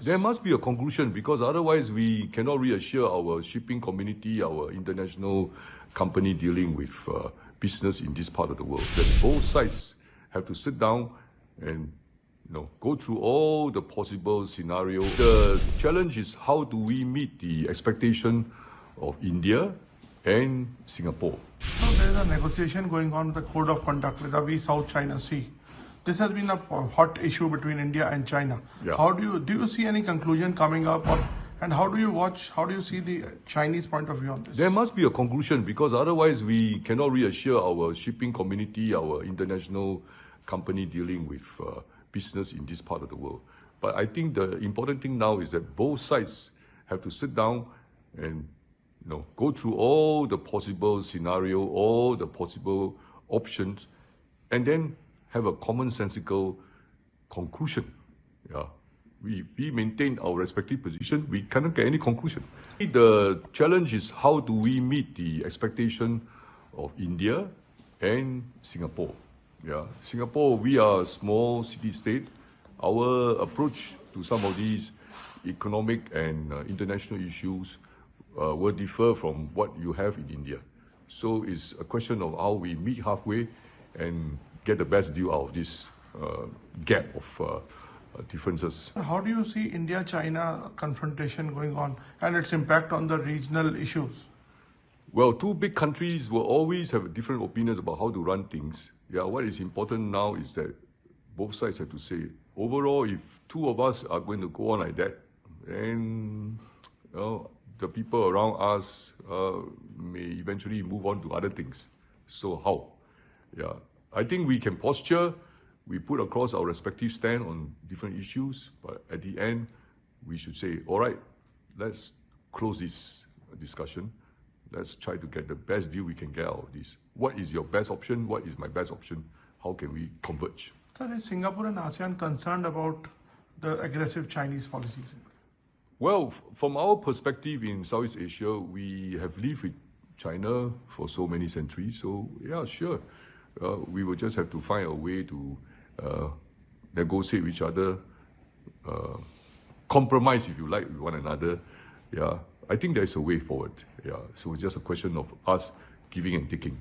this? There must be a conclusion, because otherwise we cannot reassure our shipping community, our international company dealing with business in this part of the world, that both sides have to sit down and go through all the possible scenarios. The challenge is, how do we meet the expectation of India and Singapore? So there is a negotiation going on with the Code of Conduct vis-a-vis South China Sea. This has been a hot issue between India and China. Yeah. How do you see any conclusion coming up, and how do you see the Chinese point of view on this? There must be a conclusion, because otherwise we cannot reassure our shipping community, our international company dealing with business in this part of the world. But I think the important thing now is that both sides have to sit down and go through all the possible scenario, all the possible options, and then have a commonsensical conclusion. Yeah. We maintain our respective position. We cannot get any conclusion. The challenge is, how do we meet the expectation of India and Singapore? Yeah. Singapore, we are a small city-state. Our approach to some of these economic and international issues will differ from what you have in India. So it's a question of how we meet halfway and get the best deal out of this gap of differences. How do you see India-China confrontation going on and its impact on the regional issues? Well, two big countries will always have different opinions about how to run things. Yeah, what is important now is that both sides have to say, overall, if two of us are going to go on like that, then the people around us may eventually move on to other things. So how? Yeah, I think we can posture, we put across our respective stand on different issues, but at the end, we should say, all right, let's close this discussion. Let's try to get the best deal we can get out of this. What is your best option? What is my best option? How can we converge? Sir, is Singapore and ASEAN concerned about the aggressive Chinese policies? Well, from our perspective in Southeast Asia, we have lived with China for so many centuries. So yeah, sure. We will just have to find a way to negotiate with each other, compromise, if you like, with one another. Yeah, I think there's a way forward. Yeah, so it's just a question of us giving and taking.